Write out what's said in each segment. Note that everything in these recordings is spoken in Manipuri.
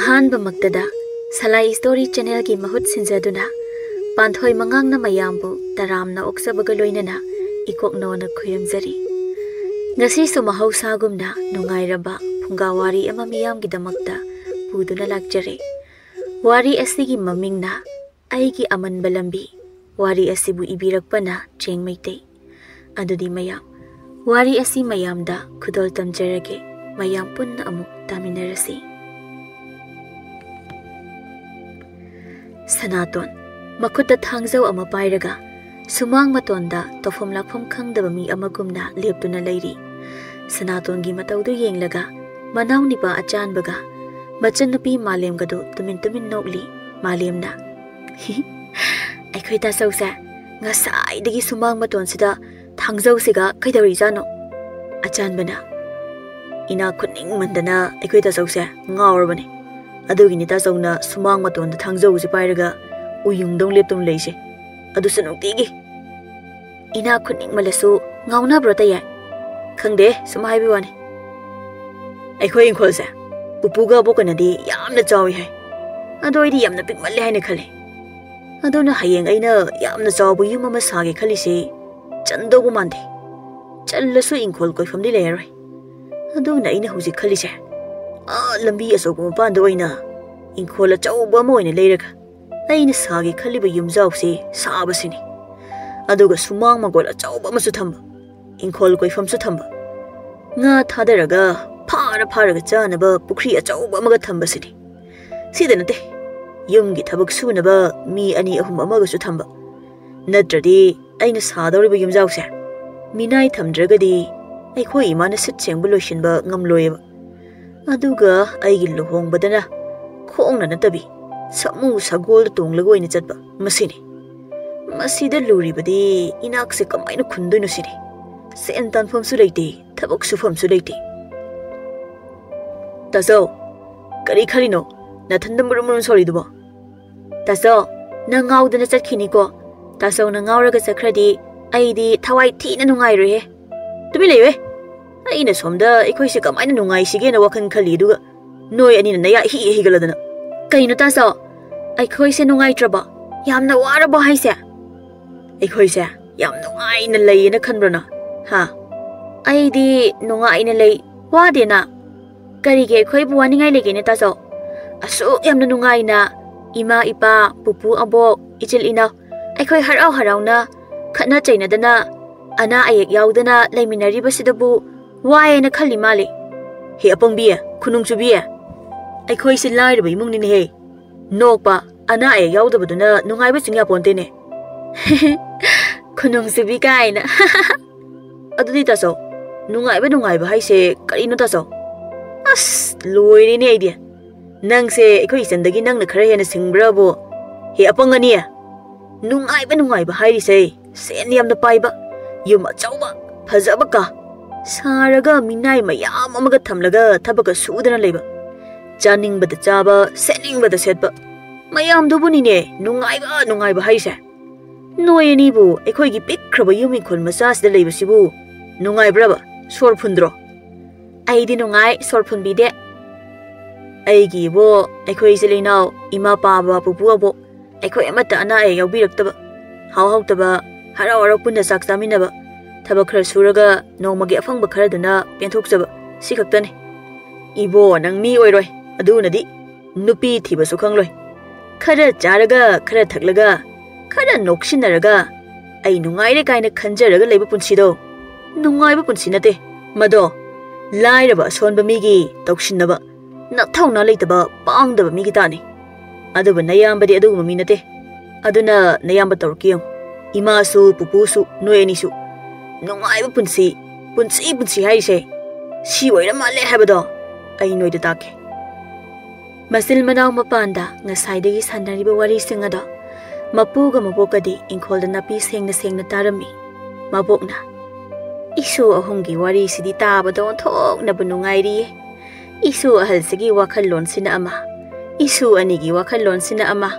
ꯑꯍꯥꯟꯕꯃꯛꯇꯗ ꯁꯂꯥꯏ ꯁ꯭ꯇꯣꯔꯤ ꯆꯦꯅꯦꯜꯒꯤ ꯃꯍꯨꯠ ꯁꯤꯟꯖꯗꯨꯅ ꯄꯥꯟꯊꯣꯏ ꯃꯉꯥꯡꯅ ꯃꯌꯥꯝꯕꯨ ꯇꯔꯥꯝꯅ ꯑꯣꯛꯆꯕꯒ ꯂꯣꯏꯅꯅ ꯏꯀꯣꯛꯅꯣꯅ ꯈꯨꯔꯨꯝꯖꯔꯤ꯫ ꯉꯁꯤꯁꯨ ꯃꯍꯧꯁꯥꯒꯨꯝꯅ ꯅꯨꯡꯉꯥꯏꯔꯕ ꯐꯨꯡꯒꯥꯋꯥꯔꯤ ꯑꯃ ꯃꯤꯌꯥꯝꯒꯤꯗꯃꯛꯇ ꯄꯨꯗꯨꯅ ꯂꯥꯛꯆꯔꯦ꯫ ꯋꯥꯔꯤ ꯑꯁꯤꯒꯤ ꯃꯃꯤꯡꯅ ꯑꯩꯒꯤ ꯑꯃꯟꯕ ꯂꯝꯕꯤ, ꯋꯥꯔꯤ ꯑꯁꯤꯕꯨ ꯏꯕꯤꯔꯛꯄꯅ ꯆꯦꯡ ꯃꯩꯇꯩ꯫ ꯑꯗꯨꯗꯤ ꯃꯌꯥꯝ ꯋꯥꯔꯤ ꯑꯁꯤ ꯃꯌꯥꯝꯗ ꯈꯨꯗꯣꯜ ꯇꯝꯖꯔꯒꯦ, ꯃꯌꯥꯝ ꯄꯨꯟꯅ ꯑꯃꯨꯛ ꯇꯥꯃꯤꯟꯅꯔꯁꯤ꯫ ꯁꯅꯥꯇꯣꯟ ꯃꯈꯨꯠꯇ ꯊꯥꯡꯖꯧ ꯑꯃ ꯄꯥꯏꯔꯒ ꯁꯨꯃꯥꯡ ꯃꯇꯣꯟꯗ ꯇꯧꯐꯝ ꯂꯥꯛꯐꯝ ꯈꯪꯗꯕ ꯃꯤ ꯑꯃꯒꯨꯝꯅ ꯂꯦꯞꯇꯨꯅ ꯂꯩꯔꯤ꯫ ꯁꯅꯥꯇꯣꯟꯒꯤ ꯃꯇꯧꯗꯨ ꯌꯦꯡꯂꯒ ꯃꯅꯥꯎꯅꯤꯄꯥ ꯑꯆꯥꯟꯕꯒ ꯃꯆꯟꯅꯨꯄꯤ ꯃꯥꯂꯦꯝꯒꯗꯨ ꯇꯨꯃꯤꯟ ꯇꯨꯃꯤꯟ ꯅꯣꯛꯂꯤ꯫ ꯃꯥꯂꯦꯝꯅ ꯑꯩꯈꯣꯏ ꯇꯥꯆꯧꯁꯦ ꯉꯁꯥꯏꯗꯒꯤ ꯁꯨꯃꯥꯡ ꯃꯇꯣꯟꯁꯤꯗ ꯊꯥꯡꯖꯧꯁꯤꯒ ꯀꯩꯗꯧꯔꯤꯖꯥꯠꯅꯣ? ꯑꯆꯥꯟꯕꯅ ꯏꯅꯥꯛ ꯈꯨꯠꯅꯤꯡꯃꯟꯗꯅ ꯑꯩꯈꯣꯏ ꯇꯥꯆꯧꯁꯦ ꯉꯥꯎꯔꯕꯅꯤ, ꯑꯗꯨꯒꯤꯅꯤ ꯇꯥꯆꯧꯅ ꯁꯨꯃꯥꯡ ꯃꯇꯣꯟꯗ ꯊꯥꯡꯖꯧꯁꯦ ꯄꯥꯏꯔꯒ ꯎꯌꯨꯡꯗꯧ ꯂꯦꯞꯇꯨꯅ ꯂꯩꯁꯦ, ꯑꯗꯨꯁꯨ ꯅꯨꯡꯇꯤꯒꯤ꯫ ꯏꯅꯥꯛ ꯈꯨꯠꯅꯤꯡꯃꯜꯂꯁꯨ ꯉꯥꯎꯅꯕ꯭ꯔꯣ ꯇꯌꯥꯏ? ꯈꯪꯗꯦ, ꯁꯨꯝ ꯍꯥꯏꯕꯤ ꯋꯥꯅꯤ꯫ ꯑꯩꯈꯣꯏ ꯏꯪꯈꯣꯜꯁꯦ ꯄꯨꯄꯨꯒ ꯑꯕꯣꯛꯀꯅꯗꯤ ꯌꯥꯝꯅ ꯆꯥꯎꯏ ꯍꯥꯏ, ꯑꯗꯣ ꯑꯩꯗꯤ ꯌꯥꯝꯅ ꯄꯤꯛꯃꯜꯂꯦ ꯍꯥꯏꯅ ꯈꯜꯂꯤ꯫ ꯑꯗꯨꯅ ꯍꯌꯦꯡ ꯑꯩꯅ ꯌꯥꯝꯅ ꯆꯥꯎꯕ ꯌꯨꯝ ꯑꯃ ꯁꯥꯒꯦ ꯈꯜꯂꯤꯁꯤ ꯆꯟꯗꯧꯕ ꯃꯥꯟꯗꯦ꯫ ꯆꯜꯂꯁꯨ ꯏꯪꯈꯣꯜ ꯀꯣꯏꯐꯝꯗꯤ ꯂꯩꯔꯔꯣꯏ꯫ ꯑꯗꯨꯅ ꯑꯩꯅ ꯍꯧꯖꯤꯛ ꯈꯜꯂꯤꯁꯦ ꯂꯝꯕꯤ ꯑꯆꯧꯕ ꯃꯄꯥꯟꯗ ꯑꯣꯏꯅ ꯏꯪꯈꯣꯜ ꯑꯆꯧꯕ ꯑꯃ ꯑꯣꯏꯅ ꯂꯩꯔꯒ ꯑꯩꯅ ꯁꯥꯒꯦ ꯈꯜꯂꯤꯕ ꯌꯨꯝꯖꯥꯎꯁꯤ ꯁꯥꯕꯁꯤꯅꯤ꯫ ꯑꯗꯨꯒ ꯁꯨꯃꯥꯡ ꯃꯥꯡꯒꯣꯜ ꯑꯆꯧꯕ ꯑꯃꯁꯨ ꯊꯝꯕ, ꯏꯪꯈꯣꯜ ꯀꯣꯏꯐꯝꯁꯨ ꯊꯝꯕ, ꯉꯥ ꯊꯥꯗꯔꯒ ꯐꯥꯔꯒ ꯆꯥꯅꯕ ꯄꯨꯈ꯭ꯔꯤ ꯑꯆꯧꯕ ꯑꯃꯒ ꯊꯝꯕꯁꯤꯅꯤ꯫ ꯁꯤꯗ ꯅꯠꯇꯦ, ꯌꯨꯝꯒꯤ ꯊꯕꯛ ꯁꯨꯅꯕ ꯃꯤ 2-3 ꯑꯃꯒꯁꯨ ꯊꯝꯕ꯫ ꯅꯠꯇ꯭ꯔꯗꯤ ꯑꯩꯅ ꯁꯥꯗꯧꯔꯤꯕ ꯌꯨꯝꯖꯥꯎꯁꯦ ꯃꯤꯅꯥꯏ ꯊꯝꯗ꯭ꯔꯒꯗꯤ ꯑꯩꯈꯣꯏ ꯏꯃꯥꯅ ꯁꯤꯠ ꯁꯦꯡꯕ ꯂꯣꯏꯁꯤꯟꯕ ꯉꯝꯂꯣꯏꯌꯦꯕ꯫ ꯑꯗꯨꯒ ꯑꯩꯒꯤ ꯂꯨꯍꯣꯡꯕꯗꯅ ꯈꯣꯡꯅ ꯅꯠꯇꯕꯤ ꯁꯃꯨ ꯁꯒꯣꯜꯗ ꯇꯣꯡꯂꯒ ꯑꯣꯏꯅ ꯆꯠꯄ, ꯃꯁꯤꯅꯤ꯫ ꯃꯁꯤꯗ ꯂꯨꯔꯤꯕꯗꯤ ꯏꯅꯥꯛꯁꯦ ꯀꯃꯥꯏꯅ ꯈꯨꯟꯗꯣꯏꯅꯣ ꯁꯤꯅꯤ꯫ ꯁꯦꯟ ꯇꯥꯟꯐꯝꯁꯨ ꯂꯩꯇꯦ, ꯊꯕꯛ ꯁꯨꯐꯝꯁꯨ ꯂꯩꯇꯦ꯫ ꯇꯥꯆꯧ, ꯀꯔꯤ ꯈꯜꯂꯤꯅꯣ ꯅꯊꯟꯗ ꯃꯨꯔꯨꯝ ꯃꯨꯔꯨꯝ ꯁꯣꯔꯤꯗꯨꯕꯣ? ꯇꯥꯆꯧ, ꯅꯪ ꯉꯥꯎꯗꯅ ꯆꯠꯈꯤꯅꯤꯀꯣ꯫ ꯇꯥꯆꯧꯅ ꯉꯥꯎꯔꯒ ꯆꯠꯈ꯭ꯔꯗꯤ ꯑꯩꯗꯤ ꯊꯋꯥꯏ ꯊꯤꯅ ꯅꯨꯡꯉꯥꯏꯔꯣꯏꯍꯦ꯫ ꯇꯨꯃꯤꯟ ꯂꯩꯌꯨꯍꯦ! ꯑꯩꯅ ꯁꯣꯝꯗ ꯑꯩꯈꯣꯏꯁꯦ ꯀꯃꯥꯏꯅ ꯅꯨꯡꯉꯥꯏꯁꯤꯒꯦꯅ ꯋꯥꯈꯜ ꯈꯜꯂꯤ, ꯑꯗꯨꯒ ꯅꯣꯏ ꯑꯅꯤꯅ ꯅꯌꯥ ꯍꯤꯒꯠꯂꯗꯅ꯫ ꯀꯩꯅꯣ ꯇꯥꯆꯧ, ꯑꯩꯈꯣꯏꯁꯦ ꯅꯨꯡꯉꯥꯏꯇ꯭ꯔꯕꯣ? ꯌꯥꯝꯅ ꯋꯥꯔꯕꯣ ꯍꯥꯏꯁꯦ? ꯑꯩꯈꯣꯏꯁꯦ ꯌꯥꯝ ꯅꯨꯡꯉꯥꯏꯅ ꯂꯩꯌꯦꯅ ꯈꯟꯕ꯭ꯔꯣ? ꯍꯥ? ꯑꯩꯗꯤ ꯅꯨꯡꯉꯥꯏꯅ ꯂꯩ, ꯋꯥꯗꯦꯅ꯫ ꯀꯔꯤꯒꯤ ꯑꯩꯈꯣꯏꯕꯨ ꯋꯥꯅꯤꯡꯉꯥꯏ ꯂꯩꯒꯦꯅꯦ ꯇꯥꯆꯧ? ꯑꯁꯨꯛ ꯌꯥꯝꯅ ꯅꯨꯡꯉꯥꯏꯅ ꯏꯃꯥ ꯏꯄꯥ, ꯄꯨꯄꯨ ꯑꯕꯣꯛ, ꯏꯆꯤꯜ ꯏꯅꯥꯎ ꯑꯩꯈꯣꯏ ꯍꯔꯥꯎ ꯍꯔꯥꯎꯅ ꯈꯠꯅ ꯆꯩꯅꯗꯅ ꯑꯅꯥ ꯑꯌꯦꯛ ꯌꯥꯎꯗꯅ ꯂꯩꯃꯤꯟꯅꯔꯤꯕꯁꯤꯗꯕꯨ ꯋꯥꯏꯌꯦꯅ ꯈꯜꯂꯤ ꯃꯥꯜꯂꯤ꯫ ꯍꯦ ꯑꯄꯪꯕꯤ, ꯈꯨꯅꯨꯡ ꯆꯨꯕꯤ, ꯑꯩꯈꯣꯏꯁꯦ ꯂꯥꯏꯔꯕ ꯏꯃꯨꯡꯅꯤꯅꯦꯍꯦ꯫ ꯅꯣꯛꯄ, ꯑꯅꯥ ꯑꯌꯦꯛ ꯌꯥꯎꯗꯕꯗꯨꯅ ꯅꯨꯡꯉꯥꯏꯕ ꯆꯤꯡ ꯌꯥꯄꯣꯟꯇꯦꯅꯦ꯫ ꯈꯨꯅꯨꯡ ꯆꯨꯕꯤ ꯀꯥꯏꯅ꯫ ꯑꯗꯨꯗꯤ ꯇꯥꯆꯧ, ꯅꯨꯡꯉꯥꯏꯕ ꯍꯥꯏꯁꯦ ꯀꯔꯤꯅꯣ ꯇꯥꯆꯧ? ꯑꯁ ꯂꯣꯏꯔꯦꯅꯦ ꯑꯩꯗꯤ꯫ ꯅꯪꯁꯦ ꯑꯩꯈꯣꯏ ꯏꯆꯟꯗꯒꯤ ꯅꯪꯅ ꯈꯔ ꯍꯦꯟꯅ ꯁꯤꯡꯕ꯭ꯔꯥꯕꯣ? ꯍꯦ ꯑꯄꯪ ꯑꯅꯤ, ꯅꯨꯡꯉꯥꯏꯕ ꯍꯥꯏꯔꯤꯁꯦ ꯁꯦꯟ ꯌꯥꯝꯅ ꯄꯥꯏꯕ, ꯌꯨꯝ ꯑꯆꯧꯕ ꯐꯖꯕ ꯀꯥ ꯁꯥꯔꯒ ꯃꯤꯅꯥꯏ ꯃꯌꯥꯝ ꯑꯃꯒ ꯊꯝꯂꯒ ꯊꯕꯛꯀ ꯁꯨꯗꯅ ꯂꯩꯕ, ꯆꯥꯅꯤꯡꯕꯗ ꯆꯥꯕ, ꯁꯦꯠꯅꯤꯡꯕꯗ ꯁꯦꯠꯄ, ꯃꯌꯥꯝꯗꯨꯕꯨꯅꯤꯅꯦ ꯅꯨꯡꯉꯥꯏꯕ ꯍꯥꯏꯁꯦ꯫ ꯅꯣꯏ ꯑꯅꯤꯕꯨ ꯑꯩꯈꯣꯏꯒꯤ ꯄꯤꯛꯈ꯭ꯔꯕ ꯌꯨꯝ ꯏꯪꯈꯣꯜ ꯃꯆꯥꯁꯤꯗ ꯂꯩꯕꯁꯤꯕꯨ ꯅꯨꯡꯉꯥꯏꯕ꯭ꯔꯕ? ꯁꯣꯔ ꯐꯨꯟꯗ꯭ꯔꯣ? ꯑꯩꯗꯤ ꯅꯨꯡꯉꯥꯏ, ꯁꯣꯔ ꯐꯨꯟꯕꯤꯗꯦ꯫ ꯑꯩꯒꯤ ꯏꯕꯣ, ꯑꯩꯈꯣꯏ ꯏꯆꯤꯜ ꯏꯅꯥꯎ, ꯏꯃꯥ ꯄꯥꯕ, ꯄꯨꯄꯨ ꯑꯕꯣꯛ ꯑꯩꯈꯣꯏ ꯑꯃꯠꯇ ꯑꯅꯥ ꯑꯌꯦꯛ ꯌꯥꯎꯕꯤꯔꯛꯇꯕ, ꯍꯥꯎꯇꯕ, ꯍꯔꯥꯎ ꯄꯨꯟꯅ ꯆꯥꯛ ꯆꯥꯃꯤꯟꯅꯕ, ꯊꯕꯛꯈꯔ ꯁꯨꯔꯒ ꯅꯣꯡꯃꯒꯤ ꯑꯐꯪꯕ ꯈꯔꯗꯨꯅ ꯄꯦꯟꯊꯣꯛꯆꯕ, ꯁꯤ ꯈꯛꯇꯅꯤ꯫ ꯏꯕꯣ, ꯅꯪ ꯃꯤ ꯑꯣꯏꯔꯣꯏ, ꯑꯗꯨꯅꯗꯤ ꯅꯨꯄꯤ ꯊꯤꯕꯁꯨ ꯈꯪꯂꯣꯏ꯫ ꯈꯔ ꯆꯥꯔꯒ, ꯈꯔ ꯊꯛꯂꯒ, ꯈꯔ ꯅꯣꯛꯁꯤꯟꯅꯔꯒ ꯑꯩ ꯅꯨꯡꯉꯥꯏꯔꯦ ꯀꯥꯏꯅ ꯈꯟꯖꯔꯒ ꯂꯩꯕ ꯄꯨꯟꯁꯤꯗꯣ ꯅꯨꯡꯉꯥꯏꯕ ꯄꯨꯟꯁꯤ ꯅꯠꯇꯦ꯫ ꯃꯗꯣ ꯂꯥꯏꯔꯕ ꯑꯁꯣꯟꯕ ꯃꯤꯒꯤ ꯇꯧꯁꯤꯟꯅꯕ, ꯅꯊꯧꯅꯥ ꯂꯩꯇꯕ ꯄꯥꯡꯗꯕ ꯃꯤꯒꯤ ꯇꯥꯅꯤ꯫ ꯑꯗꯨꯕꯨ ꯅꯌꯥꯝꯕꯗꯤ ꯑꯗꯨꯒꯨꯝꯕ ꯃꯤ ꯅꯠꯇꯦ꯫ ꯑꯗꯨꯅ ꯅꯌꯥꯝꯕ ꯇꯧꯔꯛꯀꯦ ꯌꯦꯡꯉꯨ꯫ ꯏꯃꯥꯁꯨ ꯄꯨꯄꯨꯁꯨ ꯅꯣꯏ ꯑꯅꯤꯁꯨ ꯅꯨꯡꯉꯥꯏꯕ ꯄꯨꯟꯁꯤ ꯍꯥꯏꯔꯤꯁꯦ ꯁꯤ ꯑꯣꯏꯔ ꯃꯥꯜꯂꯦ ꯍꯥꯏꯕꯗꯣ ꯑꯩ ꯅꯣꯏꯗ ꯇꯥꯛꯀꯦ꯫ ꯃꯆꯤꯜ ꯃꯅꯥꯎ ꯃꯄꯥꯟꯗ ꯉꯁꯥꯏꯗꯒꯤ ꯁꯥꯟꯅꯔꯤꯕ ꯋꯥꯔꯤꯁꯤꯡ ꯑꯗꯣ ꯃꯄꯨꯒ ꯃꯕꯣꯛꯀꯗꯤ ꯏꯪꯈꯣꯜꯗ ꯅꯥꯄꯤ ꯁꯦꯡꯅ ꯇꯥꯔꯝꯃꯤ꯫ ꯃꯕꯣꯛꯅ ꯏꯁꯨ ꯑꯍꯨꯝꯒꯤ ꯋꯥꯔꯤꯁꯤꯗꯤ ꯇꯥꯕꯗ ꯑꯣꯟꯊꯣꯛꯅꯕꯨ ꯅꯨꯡꯉꯥꯏꯔꯤꯌꯦ꯫ ꯏꯁꯨ ꯑꯍꯜꯁꯤꯒꯤ ꯋꯥꯈꯜꯂꯣꯟꯁꯤꯅ ꯑꯃ, ꯏꯁꯨ ꯑꯅꯤꯒꯤ ꯋꯥꯈꯜꯂꯣꯟꯁꯤꯅ ꯑꯃ,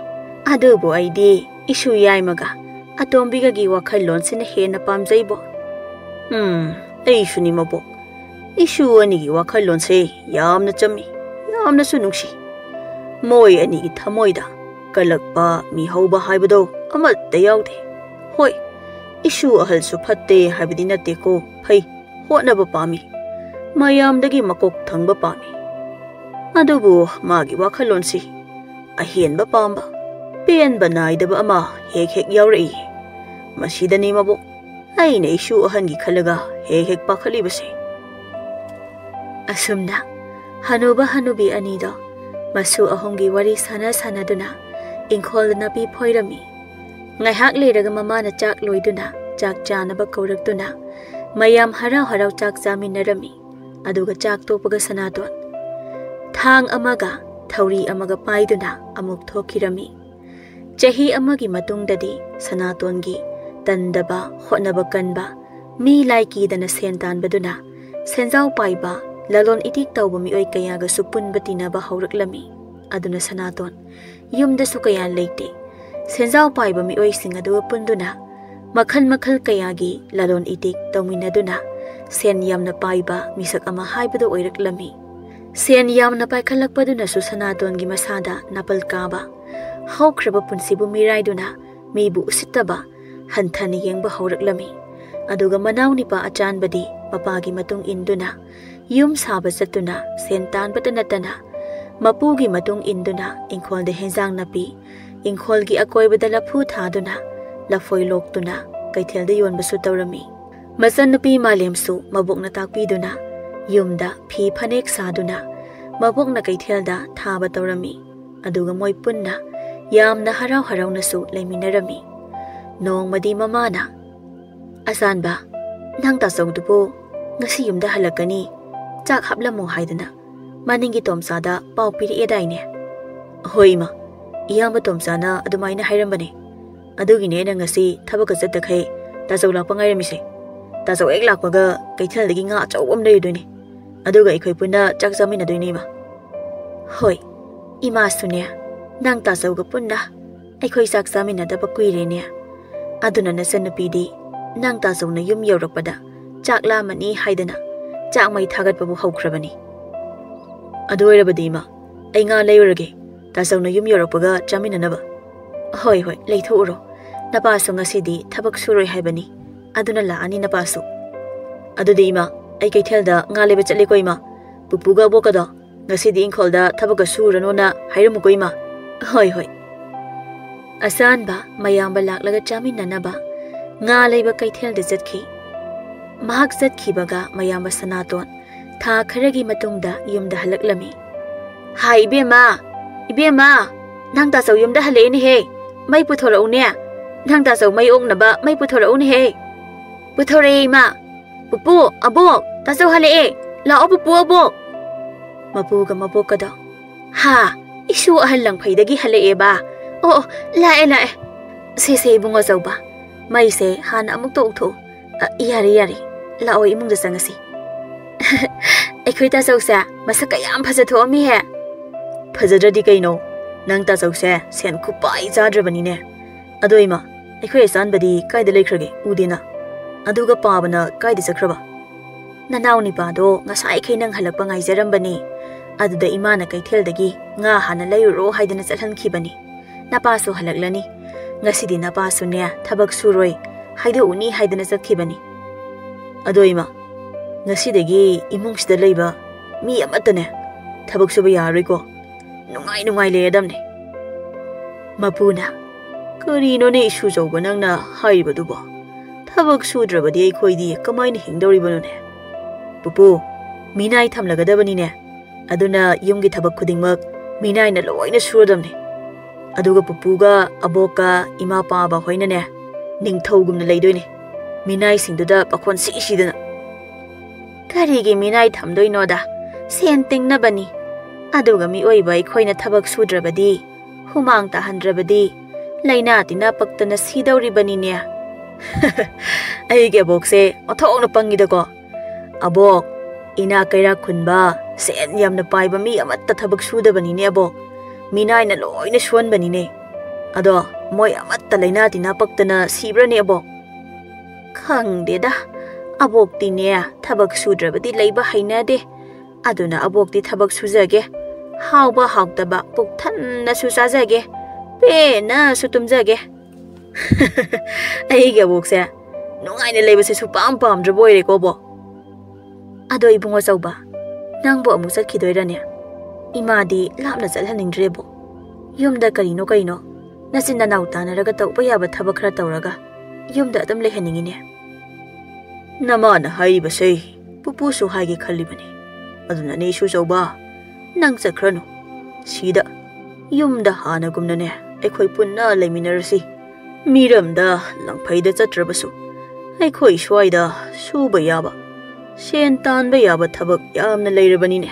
ꯑꯗꯨꯕꯨ ꯑꯩꯗꯤ ꯏꯁꯨ ꯌꯥꯏꯃꯒ ꯑꯇꯣꯝꯕꯤꯒꯒꯤ ꯋꯥꯈꯜꯂꯣꯟꯁꯤꯅ ꯍꯦꯟꯅ ꯄꯥꯝꯖꯩꯕꯣ꯫ ꯑꯩꯁꯨꯅꯤ ꯃꯕꯣꯛ, ꯏꯁꯨ ꯑꯅꯤꯒꯤ ꯋꯥꯈꯜꯂꯣꯟꯁꯦ ꯌꯥꯝꯅ ꯆꯝꯃꯤ, ꯌꯥꯝꯅꯁꯨ ꯅꯨꯡꯁꯤ꯫ मोय अनी थमोइदा कलक्पा मिहौबा हाइबदो अमत्ता याउदे होय इशु अहलसु फत्ते हाइबदि नत्तेको फै होटनबा पामी मयामदगी मकोक थंगबा पामी अदुबु मागी वाखलोनसी अहेनबा पाम्बा पेनबा नाइदबा अमा हेक हेक याउरई मसीदनी मबो अइने इशु अहनगी खलगा हेक हेक पाखलिबसे असुमना हनुबा हनुबी अनीदो मसु अहोंगी वरी साना सानादुना इंखोल नापी फोइरमी ngaiak leiraga mamana chak loiduna chak chanaba kaurakduna mayam harau harau chak chaminarami aduga chak topaga sanaton thang amaga thauri amaga paiduna amuk thokirami chahi amagi matungdadi sanatongi tandaba hotnaba kanba mi laiki dana sentan baduna senjau paiba lalon itik tawba mi oi kayaga supun batina ba hauraklami aduna sanaton yumda sukaya leite senjau paiba mi oi singa du punduna makhal makhal kayagi lalon itik tawminaduna sen yamna paiba misak ama haibadu oiraklami sen yamna paikhalakpaduna su sanaton gi masada napal kaba haukraba punsibu miraiduna mibu usitaba hanthani yengba hauraklami aduga manawni pa achanbadi mapagi matung induna yum saba satuna sentan batanatana mapugi matung induna ingkhol de henjang napi ingkhol gi akoi badala phu thaduna lafoi loktuna kaithel de yon basu tawrami masan nupi malem su mabuk na takpi duna yumda phi phanek saduna mabuk na kaithel da thaba tawrami aduga moi punna yamna harau harau na su laiminarami nong madi mamana asan ba nang ta sawdupo ngasi yumda halakani chak haplamu haidana maningi tomsada pau piri edaine hoima iyamba tomsana adumaina hairambane adugine na ngasi thabaka jatakhai tasau lakpa ngairemise tasau ek lakpaga kaithal dagi nga chawam nei doine aduga ikhoi punna chak jamina doine ma hoi ima sunya nang tasau ga punna aikhoi sak jamina da bakuire ne aduna na sanapidi nang tasau na yum yorakpada chak la mani haidana chak mai thagat babu haukrabani adoirabadi ma ai nga leurage tasau na yum yorakpaga jamina naba hoi hoi leithuro napasu ngasidi thabak suroi haibani aduna la ani napasu adudi ima ai kaithelda nga leba chatle ko ima pupuga bokada ngasidi ingkholda thabaka surano na hairamu ko ima hoi hoi asan ba mayamba laklaga jamina naba nga leba kaithelda jatkhi mahak jatkhi baga mayamba sanaton tha kharagi matungda yumda halaklami hai ibema nang ta sau yumda hale ni he mai puthorau ne nang ta sau mai ong na ba mai puthorau ni he puthore ma pupu abo ta sau hale e la o pupu abo mapu ga mapu ka da ha isu ahal lang phai dagi hale e ba o la e se bunga sau ba mai se han amuk to tho yari la o imung da sangasi ekhoi ta sau sa masaka yam phaja tho mi he phajadadi kaino nang ta sau se sen khupai jadrabani ne adoima ekhoi sanbadi kaida leikrage udina aduga pabana kaida sakraba nanauni pa do ngasai khei nang halakpa ngai jarambani aduda imana kaithel dagi nga hana leiro haidana chalhan khibani napa su halaklani ngasidi napa su ne thabak suroi haida uni haidana chakhibani adoima ngasidagi imungsida leiba mi amatane thabak suba yaroi ko nungai le adamne mapuna karino ne isu jawba nangna haibadu ba thabak sudrabadi ai khoidi kamaina hingdori banone pupu minai thamlagadabani ne aduna yumgi thabak khudingmak minai na loina suradamne aduga pupuga aboka ima pa ba hoina ne ningthogumna leidoine minai singduda pakhon sidana karigi minai thamdoino da senting na bani aduga mi oiba ikhoina thabak sudrabadi humang ta handrabadi laina tina paktana sidawri bani ne ai ge bokse othong na pangida ko abok ina kaira khunba sen yamna paiba mi amatta thabak sudabani ne abok minai na loina suan bani ne ado moi amatta laina tina paktana sibra ne abok khang de da abok ti ne thabak sudrabadi leiba haina de aduna abok ti thabak sujage Hauba hautaba puk thanna su chajage. Pe na su tumjage. Ai ga bokse. Nungaina leibase su pam pam draboi re ko bo. Ado ibungo chauba. Nangbo amu chatkhidoirane. Imadi lapna chalhaningdrebo. Yumda karino nasinna nautanaraga tauba yaba thaba khara tauraga. Yumda adam lehaningine. Namana haibase pupu su haige khalibani. Aduna ne su chauba. Nang chakrano. Sida yumda hana gumnane ekhoi punna leiminarasi. Miramda langphaida chatrabasu. Ekhoi swaida suba yaba. Sen tanba yaba thabak yamna leirabanine.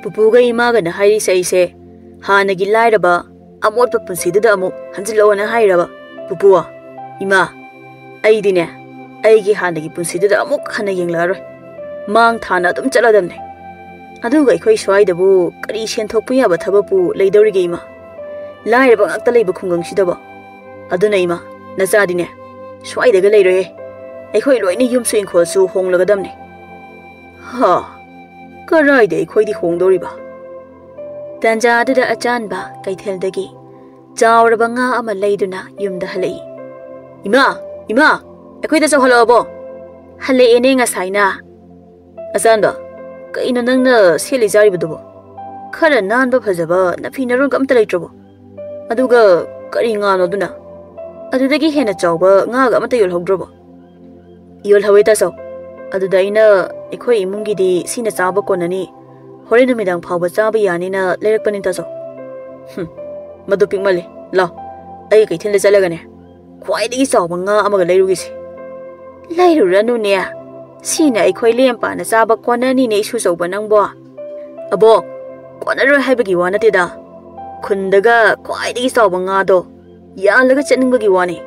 Pupuga imaga na hairi saise hanagi lairaba amotpa punsidada amu hanjilawana hairaba. Pupuwa ima aidine aigi hanagi punsidada amuk hana yenglaroi. Mang thana adum chaladamne. Aduga ekhoi swaida-bu kari senthokpa yaba thabapu leidorige ima. Lairaba ngakta leiba khungangsidaba. Aduna ima nachadine swaida-ga leiroye. Ekhoi loina yumsu ingkholsu honglagadamne. Ha karaida ekhoi di hongdoriba. Tanja aduda achanba kaitheldagi chauraba nga ama leiduna yumda halai. Ima ekhoi da chawhalabo. Halaene ngasaina. Asanba kaino nangna seli jaribadubo. Khara nanba phajaba nafinarun amta leitrabo. Aduga kari ngano duna. Adudagi hena chawba ngaga amta yolhogdrobo. Yolhawe taso. Aduda ina ekhoi imungidi sina chaba konani. Hore numidang phawba chaba yanina leirakpani taso. Madu pikmale la ai kaithenle chalagane. Khwaidagi chawba nga amaga leirugisi. Leiruranu ne. Sina ekhoi lempa na chaba konani ne isu chawba nangbo. Abo konaro haibagi wana teda. Khundaga khwaidagi chawba nga do yalaga chatningbagi wani.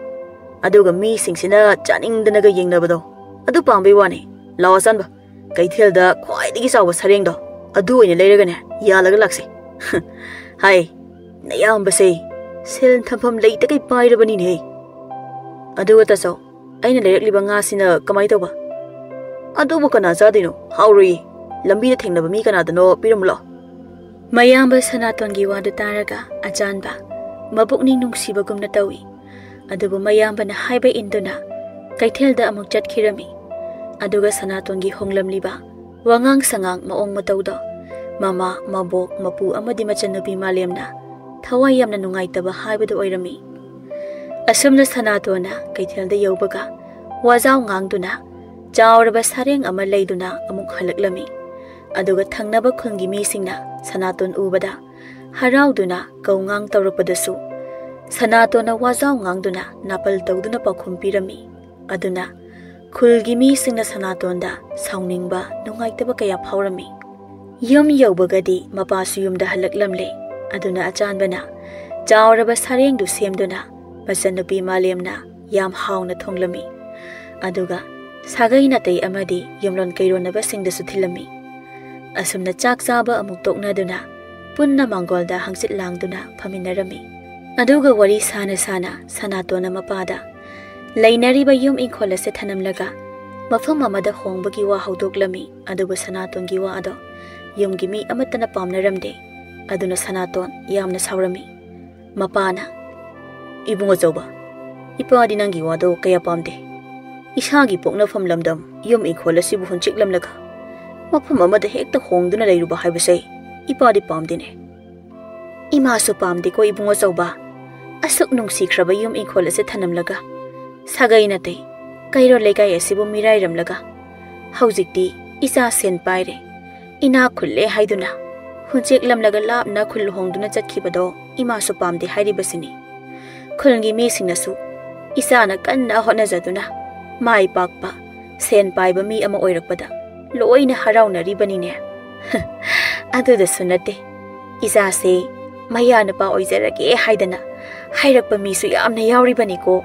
Aduga mi singsina chaningdanaga yengnabado. Adu pambe wani. Lawa sanba kaithelda khwaidagi chawba sarengdo. Adu oina leiragane yalaga lakse. Hai nayambase sel thampham leitakai pairabani ne. Aduga taso aina leirakliba nga sina kamai tawba. Adubu kana zadino hauri lambi da thengnaba mi kana dano piramlo. Mayamba Sanatongi wadu taraga ajanba mabukning nungsibagumna tawi. Adubu mayamba na haiba induna kaithelda amuk chatkirami. Aduga Sanatongi honglamliba wangang sangang maong matawdo. Mama mabok mapu amadi machanupi malemna thawai yamna nungaitaba haibadu oirami. Asumna Sanatona kaithelda yaubaga wazaw ngangduna chauraba sareng ama leiduna amuk halaklami. Aduga thangnaba khungi misingna Sanaton ubada harauduna kaungang tawrapadasu Sanatona wazaw ngangduna napal tawduna pakhum-pirami. Aduna khulgi misingna Sanatonda sawningba nungaitaba kaya phawrami. Yum yaubagadi mapasu yumda halaklamle. Aduna achanbana chauraba sarengdu semduna machanupi malemna yam hauna thonglami. Aduga sagai natai amadi yumlon kaironaba singdasu thilami. Asumna chak chaba amuk toknaduna punna mangolda hangsit langduna phaminarami. Aduga wari sana Sanatona mapada lainariba yum ingkholase thanamlaga mafam amada hongbagi wa haudoklami. Aduga Sanatongi wa ado yumgi mi amatana pamnaramde. Aduna Sanaton yamna saurami. Mapana ibungo chawba ipadi nangi wado kaya pamde. Isagi poknafam lamdam yum ingkholasibu hunchiklamlaga mafam amada hekta hongduna leiruba haibase ipadi pamdine. Imasu pamde ko ibungo chawba asuk nungsikraba yum ingkholase thanamlaga sagai nate kairo lekai asibu mirairamlaga haujikti isa sen paire ina khulle haiduna hunchek lamlaga lapna khul hongduna chatkibado imasu pamde hairibasini. Khulngi misingnasu isana kanna honajaduna mai pakpa sen paiba mi ama oirakpada loina haraunaribanine. Aduda sunate isa se mayana pa oizarage haidana hairakpa misu yamna yauribani ko.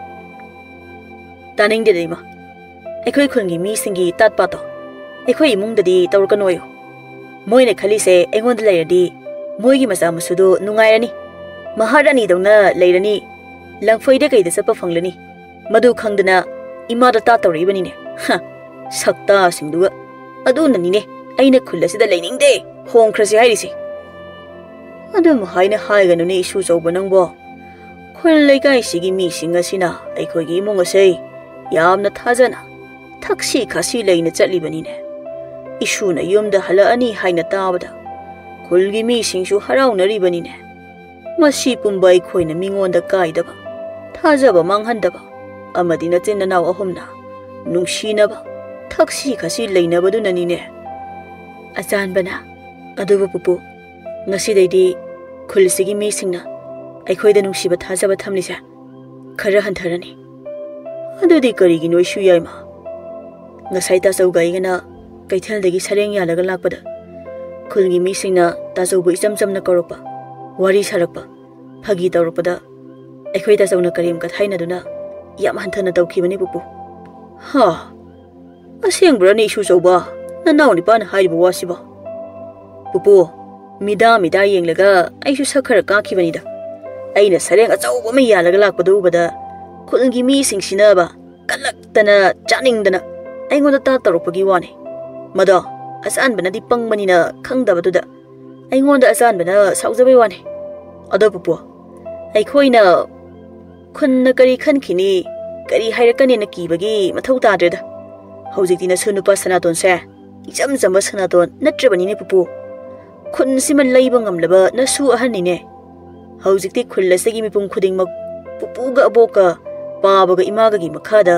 Taning de ma ekhoi khulngi misingi tatpato ekhoi imungdadi tawrkanoyo. Moina khalise engonda leiradi moigi macha masudo nungairani maharani dawna leirani langfoida kaida sapa fanglani madu khangdana imada ta tawribanine. Sakta singduga aduna nine aina khulasida leiningde hongkhrasi hairisi. ꯑꯗꯨꯝ ꯍꯥꯏꯅ ꯍꯥꯏꯒꯅꯨꯅꯦ ꯏꯁꯨ ꯆꯧꯕ ꯅꯪꯕꯣ ꯈꯨꯜ ꯂꯩꯀꯥꯏꯁꯤꯒꯤ ꯃꯤꯁꯤꯡ ꯑꯁꯤꯅ ꯑꯩꯈꯣꯏꯒꯤ ꯏꯃꯨꯡ ꯑꯁꯦ ꯌꯥꯝꯅ ꯊꯥꯖꯅ ꯊꯛꯁꯤ ꯈꯥꯁꯤ ꯂꯩꯅ ꯆꯠꯂꯤꯕꯅꯤꯅꯦ ꯏꯁꯨꯅ ꯌꯨꯝꯗ ꯍꯜꯂꯛꯑꯅꯤ ꯍꯥꯏꯅ ꯇꯥꯕꯗ ꯈꯨꯜꯒꯤ ꯃꯤꯁꯤꯡꯁꯨ ꯍꯔꯥꯎꯅꯔꯤꯕꯅꯤꯅꯦ ꯃꯁꯤ ꯄꯨꯝꯕ ꯑꯩꯈꯣꯏꯅ ꯃꯤꯉꯣꯟꯗ ꯀꯥꯏꯗꯕ ꯊꯥꯖꯕ ꯃꯥꯡꯍꯟꯗꯕ ꯑꯃꯗꯤ ꯅꯆꯤꯟ ꯅꯅꯥꯎ ꯑꯍꯨꯝꯅ ꯅꯨꯡꯁꯤꯅꯕ ꯊꯛꯁꯤ ꯈꯥꯁꯤ ꯂꯩꯅꯕꯗꯨꯅꯅꯤꯅꯦ ꯑꯆꯥꯟꯕꯅ ꯑꯗꯨꯕꯨ ꯄꯨꯄꯨ ꯉꯁꯤꯗꯩꯗꯤ ꯈꯨꯜꯁꯤꯒꯤ ꯃꯤꯁꯤꯡꯅ ꯑꯩꯈꯣꯏꯗ ꯅꯨꯡꯁꯤꯕ ꯊꯥꯖꯕ ꯊꯝꯂꯤꯁꯦ ꯈꯔ ꯍꯟꯊꯔꯅꯤ ꯑꯗꯨꯗꯤ ꯀꯔꯤꯒꯤꯅꯣ ꯏꯁꯨ ꯌꯥꯏꯃ ngасai tasauga igana kaithal dagi sareng yalaga lakpada khulgi misingna tasaubu icham chamna korokpa wari sarakpa phagi tawrokpada aikhoi tasauna karim ka thaina duna yam hanthana tawkhibani pupu ha aseng ni isu chauba nanaw ni pan haibu wasiba pupu mida yenglaga aisu sakhar ka khibani da aina sareng achauba mai yalaga lakpadu ubada khulgi mising sinaba kalaktana chaningdana aingoda ta tarokpagi wani mada asanbana di pangmanina khangdabaduda aingoda asanbana saujabai wani ado pupu aikhoina khunna kari khankhini kari hairakani na kibagi mathau tadreda hojikti na sunupa sanaton se ijam jamba sanaton natrabani ne pupu khun sima leiba ngamlaba na su ahani ne hojikti khullasegi mipum khudingmak pupuga aboka pabaga imaga gi makhada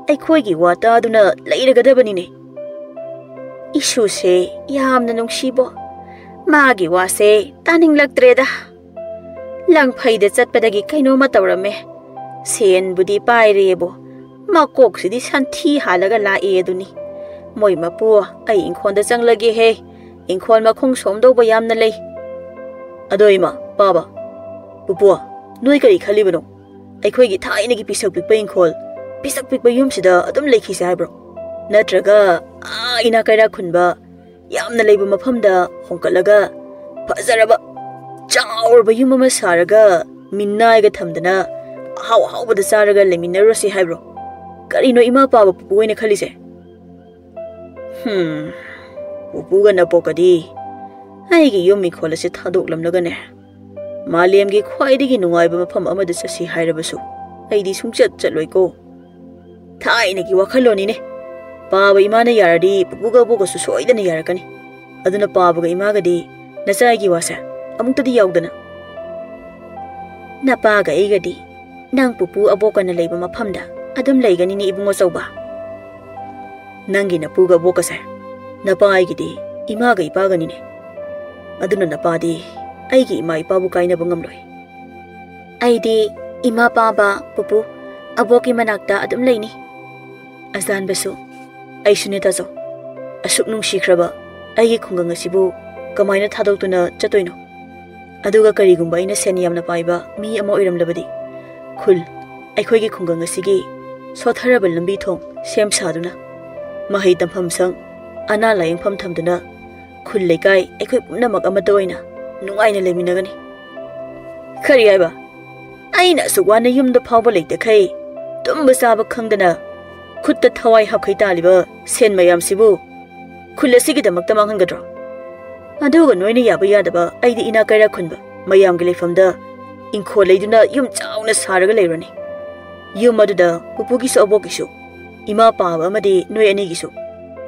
ꯑꯩꯈꯣꯏꯒꯤ ꯋꯥꯇꯥꯗꯨꯅ ꯂꯩꯔꯒꯗꯕꯅꯤꯅꯦ ꯏꯁꯨꯁꯦ ꯌꯥꯝꯅ ꯅꯨꯡꯁꯤꯕꯣ ꯃꯥꯒꯤ ꯋꯥꯁꯦ ꯇꯥꯅꯤꯡꯂꯛꯇ꯭ꯔꯦꯗ ꯂꯪꯐꯩꯗ ꯆꯠꯄꯗꯒꯤ ꯀꯩꯅꯣꯃ ꯇꯧꯔꯝꯃꯦ ꯁꯦꯟꯕꯨꯗꯤ ꯄꯥꯏꯔꯦꯕꯣ ꯃꯀꯣꯛꯁꯤꯗꯤ ꯁꯟꯊꯤ ꯍꯥꯜꯂꯒ ꯂꯥꯛꯑꯦ ꯑꯗꯨꯅꯤ ꯃꯣꯏ ꯃꯄꯨ ꯑꯩ ꯏꯪꯈꯣꯜꯗ ꯆꯪꯂꯒꯦꯍꯦ ꯏꯪꯈꯣꯜ ꯃꯈꯣꯡ ꯁꯣꯝꯗꯧꯕ ꯌꯥꯝꯅ ꯂꯩ ꯑꯗꯣ ꯏꯃꯥ ꯄꯥꯕ ꯄꯨꯄꯨ ꯅꯣꯏ ꯀꯔꯤ ꯈꯜꯂꯤꯕꯅꯣ ꯑꯩꯈꯣꯏꯒꯤ ꯊꯥꯏꯅꯒꯤ ꯄꯤꯁꯛ ꯄꯤꯛꯄ ꯏꯪꯈꯣꯜ pisak pikpa yumsida adum lekhise haibro natraga ina kaira khunba yamna leiba mafamda hongkalaga fajaraba chaurba yumama saraga minnaiga thamdana haw bada saraga leminarosi haibro karino ima paba pupuina khalise pupuga na pokadi aigi yumi kholase thadoklamlaga ne malemgi khwaidigi nungaiba mafam amada chasi hairabasu aidi sungchat chatloiko थाइनगी वखलोनी ने पाब इमाना यारदी पुपुगा बोगसु सोइदना यारकनी अदुना पाबगा इमागदी नचाइगी वासा अमुक्तदी याउदना नपागा एगदी नंग पुपु अबोकना लेबा मफमदा अदुम लेगनी ने इबुंगो चौबा नंगी नपुगा बोकसा नपाइगिदी इमागा इपागनी ने अदुना नपादी आइगी इमा इपाबु काइनबा ngamloi आइदी इमा पाबा पुपु अबोकी मनाक्ता अदुम लेनी अजान बसु आई सुनीता जो असुक नुंगसिख्रबा आइगी खुंगंग असिबु कमाइना थादोक्तुना चतोइनो अदुगा करिगुंबा आइना सेन यामना पाइबा मी अमा ओइरमलबदी खुल आइखोइगी खुंगंग असिगी सोथरबा लंबी थोंग सेम सादुना महै तमफम संग अना लायंगफम थमदुना खुल लेकाय आइखोइ पुनमक अमत ओइना नुंगाइना लेमिनगनी खरि आइबा आइना सुगवाना युमदा फावबा लेतखै तुम्बा चाबा खंगदना खुद थवाई हाखै तालिबा सेन मयाम सिबु खुलसिगी दमक्ता मांगनगद्रो अदुगा नोइना याबा यादबा आइदि इना कैरा खुनबा मयामगी लेफमदा इंखो लेदुना युम चाउना सारगा लेरनी युम अदुदा पुपुगिसु अबोगिसु इमा पाबा अमदि नोइ अनिगिसु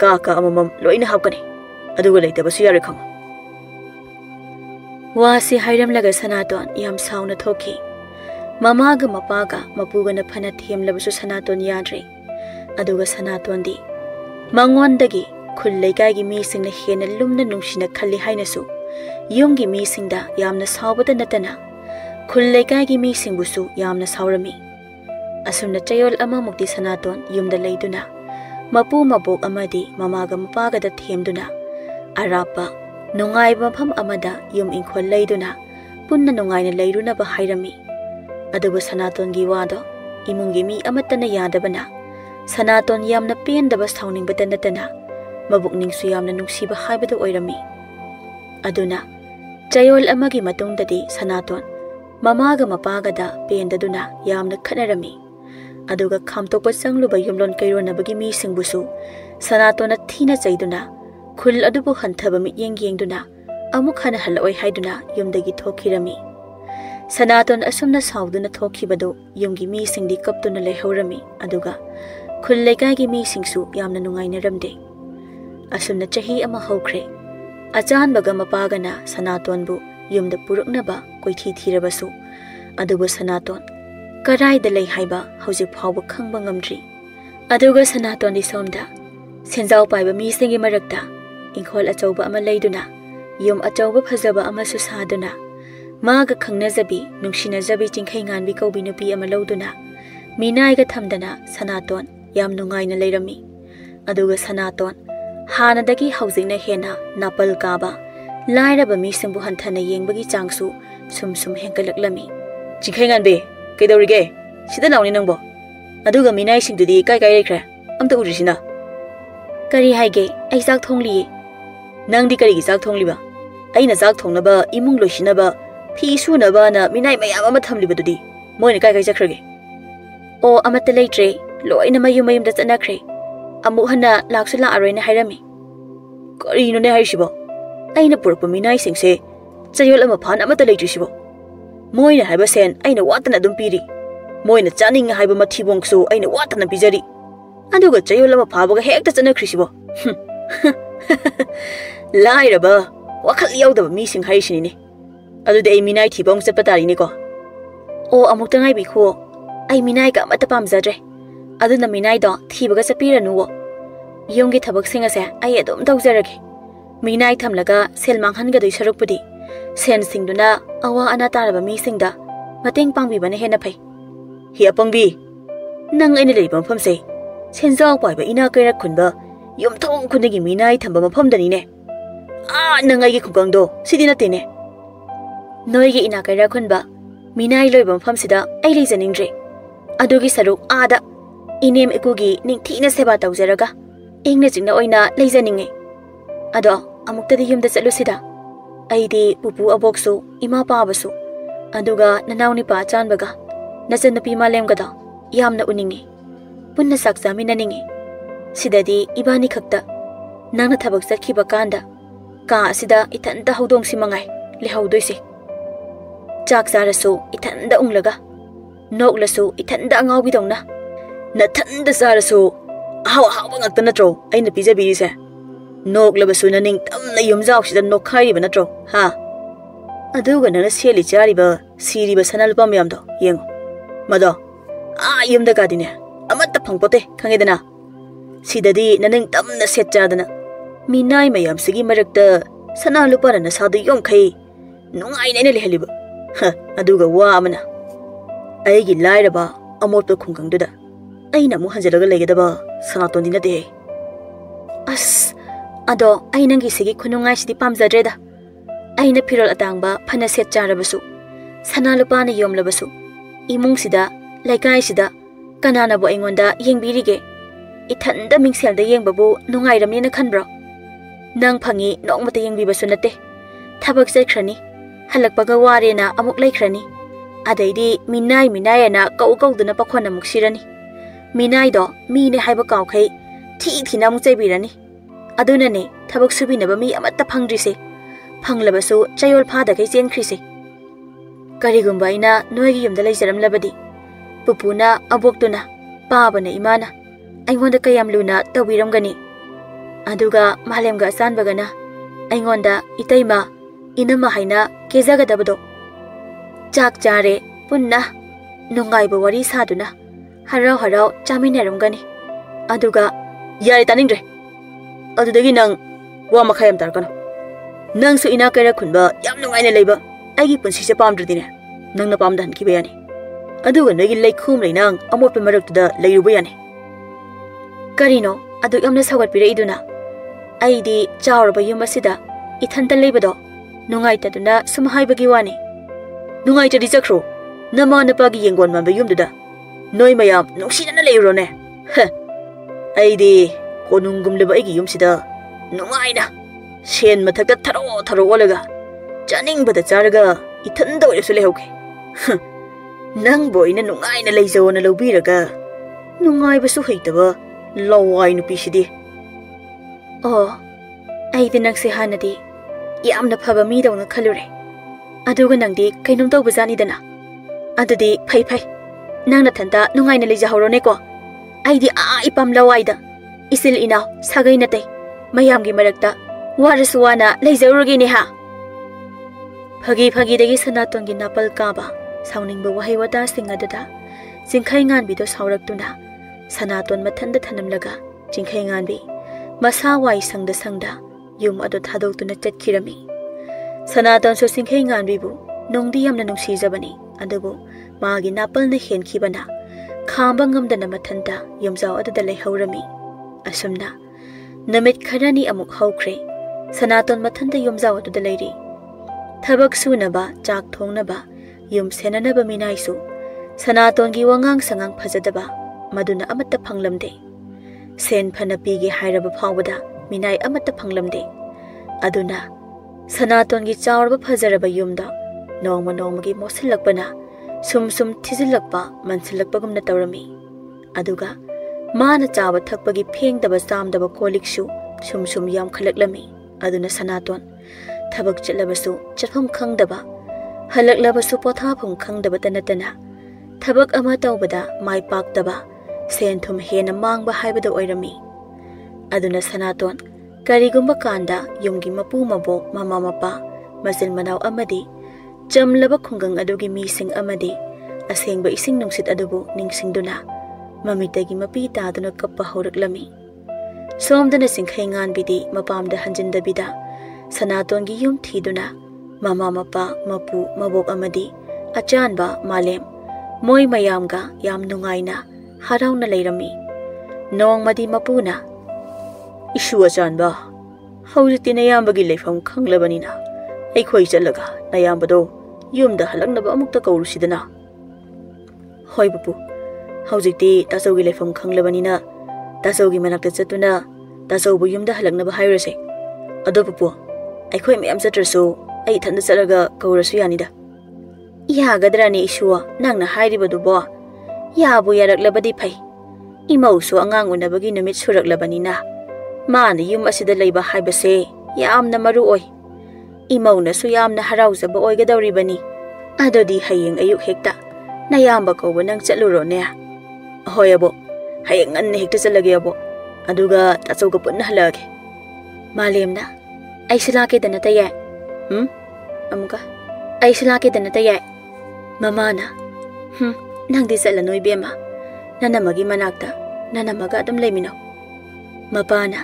का अममम लोइना हापकनी अदुगा लेतबसु यारे खंग वासी हाइरमलगा सनातोन याम साउना थोखी ममागा मपागा मपुगना फना थेमलबसु सनातोन याद्रे अदुगा सनातोंदी मंगोंदगी खुल लेकाइगी मीसिंगना हेना लुमना नुंगसिना खल्ली हाइनसु युमगी मीसिंगदा यामना सावबदा नतना खुल लेकाइगी मीसिंगबुसु यामना सावरमी असुमना चयोल अमा मुक्ति सनातोन युमदा लेदुना मपु मबोक अमदी ममागा मपागदा थेमदुना अरापा नुंगाइबा मफम अमदा युम इंखोल लेदुना पुन्ना नुंगाइना लेरुनबा हाइरमी अदुबु सनातोंगी वादो इमुंगी मी अमतना यादबना सनातोन यामना पेंदबा साउनिंगबदा नतना मबुकनिंगसु यामना नुंगसिबा हाइबदा ओइरमी अदुना चयोल अमगी मतुंगददी सनातोन ममागा मपागदा पेंददुना यामना खनरमी अदुगा खामतोकपा चंगलुबा युमलोन कैरोनबगी मीसिंगबुसु सनातोना थीना चैदुना खुल अदुबु हंथबा मियेंग येंगदुना amuk hana haloi haiduna yumdagi thokirami. Sanaton asumna sauduna thokhibado yumgi mi singdi kaptuna lehorami aduga khul lekai mi singsu yamna nungaina ramde. Asumna chahi ama hokre. Achan baga mapagana Sanaton bu yumda puruknaba koithi thirabasu adubu Sanaton karai da lei haiba hauji phawba khangba ngamdri. Aduga Sanaton di somda senjau paiba mi singi marakta ingkhol achauba ama leiduna yum achauba phajaba ama su saduna maga khangnajabi nungshinajabi chingkhai nganbi kaubi nupi ama loduna minai ga thamdana Sanaton yam nungaina leirami. Aduga Sanaton hanadagi haujingna hena napal kaba lairaba mi singbu hanthana yengbagi changsu sum hengkalaklami. Chingkhai nganbe kaidorige sida launi nangbo aduga minai singdudi kai rekhra amta urisina. Kari haige ai jak thongli nangdi kari gi jak thongliba aina jak thongnaba imung loisinaba fi sunaba na minai mayam ama thamlibadudi moina kai jakhrage. O amata leitre loina mayum da chanakhre amu hana laksu la aroina hairami. Kari no ne haisibo aina purpa minai singse chayol ama phan amata leitre sibo moina haiba sen aina watana dum piri moina chaning haiba mathibongsu aina watana bijari aduga chayol ama phabaga hekta chanakhrishibo. Lairaba wakhal yaudaba mi sing haisini ne adude ai minai thibong chapatari ne ko. O amukta ngai bi kho ai minai ka mata pamjadre aduna minai do thibaga chapiranu wo yonggi thabak singa se ai adum tawjarage minai thamlaga sel manghan ga doi sarukpudi sen singduna awa ana taraba mi singda mateng pangbi bane hena phai. Hi apangbi nang aina leibam famse senjau paiba ina kaira khunba yum thong khunagi minai thamba mafam dani ne nangai gi khugangdo sidina tene noi gi ina kaira khunba minai loibam famsida ai leijaningre adugi saruk ada inem ekugi ningthina seba tawjaraga ingna jingna oina leijaninge ado amuktadi yumda chatlusida aidi pupu aboksu ima pabasu aduga nanawni pa chanbaga najannapi malemgada yamna uningi punna sakjaminaningi sidadi ibani khakta nangna thabak chatkhiba kanda ka asida ithanda hodong simangai lehaudoise chak jarasu ithanda unglaga noklasu ithanda angawbi dongna nathanda jarasu hawa ngakta natro aina pijabirise noklabasu naning tamna yumjau sida nokhairiba natro ha aduga nana seli chariba siriba sanalpam yamdo yengo mado yumda kadine amatta phangpote khangedana sidadi naning tamna setjadana minai mayam sigi marakta sana lupara na sadu yongkhai nungai naina lehaliba aduga wa amana aigi lairaba amotpa khungangduda aina mu hanjaraga legedaba Sanaton dinate as ado ainangi sigi khunungai sidi pamjadreda aina pirol atangba phana set charabasu sana lupana yomlabasu imung sida laikai sida kanana bo aingonda yengbirige ithanda mingselda yengbabu nungairamni khanbro nang phangi nongmata yengbibasu nate thabak chaikrani halakpaga warena amuk laikhrani adaidi minai na kauduna pakhona muksirani minai do mine haiba kawkhai thina mu chaibirani aduna ne thabak subinaba mi amatta phangdrise phanglabasu chayol phada kai chenkhrise karigumba ina noigi yumda leijaram labadi pupuna aboktuna pabana imana aingonda kayam luna tawiramgani aduga malemga sanbagana aingonda itaima inama haina kejagadabado chak chare punna nungaiba wari saduna harau chaminaramgani aduga yare taningre adudagi nang wa makhayam tarkano nang su ina kaira khunba yam nungaina leiba aigi punsi se pamdridine nang na pamdan kibayani aduga nagi leikhum leinang amotpe maraktuda leiruba yani karino adu yamna sagat pire iduna aidi chawraba yum asida ithanta leibado nungai taduna sumhaibagi wani nungai tadi chakro nama napagi yengon manba yumduda noi mayam nungsina leirone aidi konungum leba aigi yumsida nungaina sen mathakta tharo olaga chaning bada charaga ithanda oisu lehauke nang boina nungaina leijona lobiraga nungai basu heitaba lawai nupi sidi. Oh, aidi nangse hanadi यामना फबा मी दौना खलुरे अदुगा नंगदी कैनोम तौबजानी दना अदुदी फै फै नंगना थंता नुंगाइना लेजाहौरोने को आइदी इपम लवाइदा इसिल इनाव सागै नतै मयामगी मरक्ता वारसु वाना लेजौरगेने हा फगी फगीदगी सनातोनगी नापल काबा साउनिंगबा वहाई वता सिंग अदुदा चिंखै nganbido sauraktuna सनातोन मथंदा थनमलगा चिंखै nganbi मसा वाई संगदा संगदा युम अदो थादोक्तुना चटखिरमी सनातन सो चिंखै nganbibu नोंदी यामना नुंसीजबनी अदुबु मागी नापलना हेनखिबना खांबा ngamdana mathanda yumjaw aduda leihorami asumna namit kharani amuk haukhre सनातन मथंदा yumjaw aduda leiri थबक सुनबा चाक थोंगनबा युम सेननबा मिनाइसु सनातोनगी वांगांग संगांग फजदबा मदुना अमत्ता फंगलमदे सेन फना पीगे हायरबा फावबदा मिनाइ अमत्ता फंगलमदे अदुना सनातोनगी चावरबा फजरबा युमदा नोंगमा नोंगमगी मोसलकपना सुम सुम थिजिलकपा मनसिलकपगुमना तौरमी अदुगा माना चावा थकपगी फेंगदबा चामदबा कोलिकसु सुम सुम याम खलकलमी अदुना सनातोन थबक चलबसु चफम खंगदबा हलकलबसु पोथाफम खंगदबा नतना थबक अमा तौबदा माइ पाक्तबा सेन थुम हेना मांगबा हाइबदा ओइरमी अदुना सनातोन करिगुम्बा कांदा युमगी मपु मबो ममा मपा मसिल मनाव अमदी चमलबा खुंगंग अदुगी मीसिंग अमदी असेंगबा इसिंग नुंगसित अदुबु निंगसिंगदुना ममितगी मपी तादुना kappa हौरकलमी सोमदना सिंखै nganbidi मपामदा हंजिनदबिदा सनातोनगी yum थीदुना mama Mopa मपु मबोक अमदी अचानबा मालेम मोय मयामगा याम नुंगाइना हराउना लेरमी नोंगमदी मपुना इशु अचानबा हौजिति नयामबगी लेफम खंगलबनिना अखोय चलगा नयामबदो युमदा हलकनबा अमुक्ता कौरुसिदना होय बपु हौजिति तासौगी लेफम खंगलबनिना तासौगी मनाक्ता चतुना तासौबु युमदा हलकनबा हायरसे अदो बपु अखोय मैम चत्रसु अई थंदा चलगा कौरसु यानिदा यागद्रानी इशुआ नंगना हाइरिबदुबो याबु यारकलबदी फै इमौसु अंगांग उनबगी नुमित सुरकलबनिना माना युम असिदा लैबा हाइबसे यामना मरु ओय इमौनसु यामना हराउजबा ओयगदौरिबनी अदोदी हयेंग अयुक हेक्ता नयामबा कौबा नंग चलुरोने होय अबो हयेंग अन्ने हेक्ता चलगे अबो अदुगा ताचौगा पुन्ना हलगे मालेमना ऐसलाके दना तय अमुका ऐसलाके दना तय ममाना नंगदी चलनो इबेमा ननमगी मनाक्ता ननमगा अदुम लेमिनो मपाना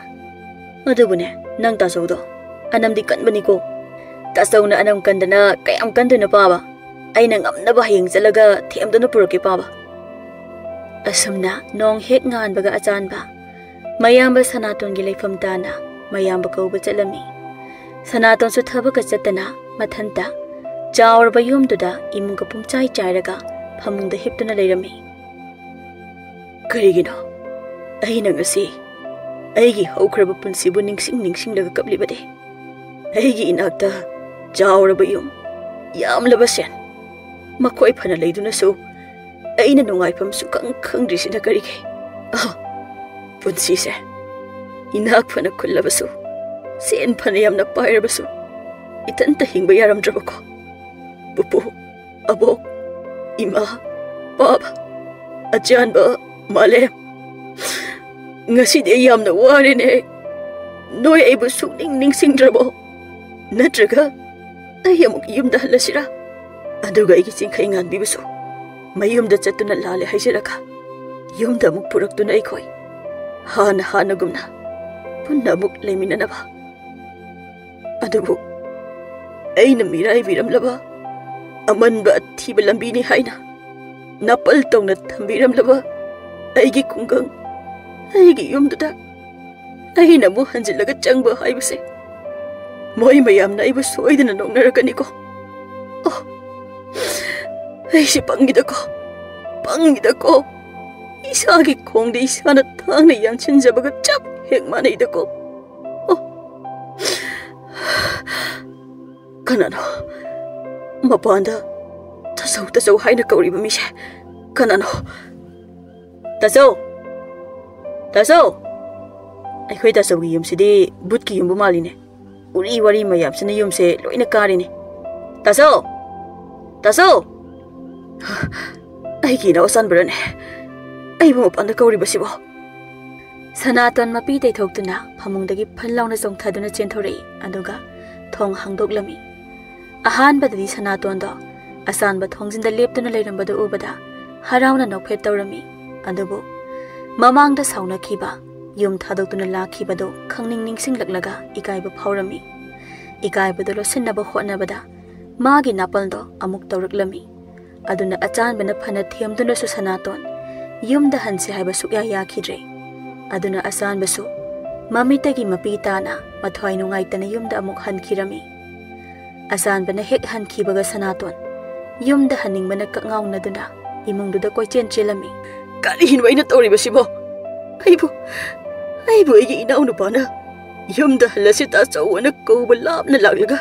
अदुबुने नंग तासौदो अनमदी कनबनिको तासौना Anam कंदना कयाम कंदुना पाबा अइना ngamnaba hayeng chalaga themduna puroke पाबा असमना नोंग हेक nganbaga अचानबा मयामबा सनातोनगी लेफम ताना मयामबा कौबा चलमी सनातोन सु थबक चतना मथंता चावरबा युमदुदा इमुंगा पुंचाई चाइरगा फमुंगदा हिप्तुना लेरमी करिगिनो अहिना ngasi अइगी हौख्रबा पुंसिबु निंगसिंग लगा कपलिबदे अइगी इनाक्ता चावरबा युम यामलबा सेन मखोय फना लेदुनासु अइना नुंगाइफम सुखंग खंगद्रिसिना करिगे पुंसिसे इनाक फना खुल्लबसु सेन फना यामना पाइरबसु इतंता हिंगबा यारमद्रबको पुपु अबो इमा पापा अचानबा माले ngasi de yamna ware ne noi aibu sukning ningsingdrabo natraga ayamuk yumda halasira aduga igi chingkhai ngan bibusu mayumda chatuna lale haisiraka yumda muk puraktuna aikoi hana gumna punna muk leminanaba adubu aina mirai biramlaba amanba thiba lambini haina napal tongna thambiramlaba aigi kungang अइगी युमदुदा अइना मु हंजिलगा चंगबा हाइबसे मोय मयामना इबु सोइदना नोंगनरकनिको अइसे पंगिदको इसागी खोंगदे इसाना थांगना यांचिनजबगा चप हेक मानैदको कनानो मपांदा तसौ हाइना कौरिबा मिसे कनानो तसौ तासौ अखोय तासौगी युमसिदी बुटकी युमबु मालिने ꯎꯔꯤ ꯋꯥꯔꯤ ꯃꯌꯥꯝꯁꯤꯅ ꯌꯨꯝꯁꯦ ꯂꯣꯏꯅ ꯀꯥꯔꯤꯅꯤ ꯇꯥꯁꯧ ꯇꯥꯁꯧ ꯑꯩꯒꯤ ꯏꯅꯥꯎ ꯑꯆꯥꯟꯕꯔꯅꯦ ꯑꯩꯕꯨ ꯃꯄꯥꯟꯗ ꯀꯧꯔꯤꯕꯁꯤꯕꯣ ꯁꯅꯥꯇꯣꯟ ꯃꯄꯤ ꯇꯩꯊꯣꯛꯇꯨꯅ ꯐꯃꯨꯡꯗꯒꯤ ꯐꯟ ꯂꯥꯎꯅ ꯆꯣꯡꯊꯗꯨꯅ ꯆꯦꯟꯊꯣꯔꯛꯏ ꯑꯗꯨꯒ ꯊꯣꯡ ꯍꯥꯡꯗꯣꯛꯂꯝꯃꯤ ꯑꯍꯥꯟꯕꯗꯗꯤ ꯁꯅꯥꯇꯣꯟꯗꯣ ꯑꯁꯥꯟꯕ ꯊꯣꯡꯖꯤꯟꯗ ꯂꯦꯞꯇꯨꯅ ꯂꯩꯔꯝꯕꯗꯨ ꯎꯕꯗ ꯍꯔꯥꯎꯅ ꯅꯣꯛꯐꯦꯠ ꯇꯧꯔꯝꯃꯤ ꯑꯗꯨꯕꯨ ꯃꯃꯥꯡꯗ ꯁꯥꯎꯅꯈꯤꯕ ꯌꯨꯝ ꯊꯥꯗꯣꯛꯇꯨꯅ ꯂꯥꯛꯈꯤꯕꯗꯣ ꯈꯪꯅꯤꯡ ꯅꯤꯡꯁꯤꯡꯂꯛꯂꯒ ꯏꯀꯥꯏꯕ ꯐꯥꯎꯔꯝꯃꯤ ꯏꯀꯥꯏꯕꯗꯨ ꯂꯣꯠꯁꯤꯟꯅꯕ ꯍꯣꯠꯅꯕꯗ ꯃꯥꯒꯤ ꯅꯥꯄꯜꯗꯣ ꯑꯃꯨꯛ ꯇꯧꯔꯛꯂꯝꯃꯤ ꯑꯗꯨꯅ ꯑꯆꯥꯟꯕꯅ ꯐꯅ ꯊꯦꯝꯗꯨꯅꯁꯨ ꯁꯅꯥꯇꯣꯟ ꯌꯨꯝꯗ ꯍꯟꯁꯦ ꯍꯥꯏꯕ ꯁꯨꯛꯌꯥ ꯌꯥꯈꯤꯗ꯭ꯔꯦ ꯑꯗꯨꯅ ꯑꯆꯥꯟꯕꯁꯨ ꯃꯃꯤꯠꯇꯒꯤ ꯃꯄꯤ ꯇꯥꯅ ꯃꯊ꯭ꯋꯥꯏ ꯅꯨꯡꯉꯥꯏꯇꯅ ꯌꯨꯝꯗ ꯑꯃꯨꯛ ꯍꯟꯈꯤꯔꯝꯃꯤ ꯑꯆꯥꯟꯕꯅ ꯍꯦꯛ ꯍꯟꯈꯤꯕꯒ ꯁꯅꯥꯇꯣꯟ ꯌꯨꯝꯗ ꯍꯟꯅꯤꯡꯕꯅ ꯀꯛꯉꯥꯎꯅꯗꯨꯅ ꯏꯃꯨꯡꯗꯨꯗ ꯀꯣꯏꯆꯦꯟ ꯆꯦꯜꯂꯝꯃꯤ ꯀꯔꯤꯅꯣ ꯑꯩꯅ ꯇꯧꯔꯤꯕꯁꯤꯕꯣ ꯑꯩꯕꯨ ꯑꯩꯒꯤ ꯏꯅꯥꯎꯅꯨꯄꯥꯅ ꯌꯨꯝꯗ ꯍꯜꯂꯁꯤ ꯇꯥꯆꯧꯑꯅ ꯀꯧꯕ ꯂꯥꯞꯅ ꯂꯥꯛꯂꯒ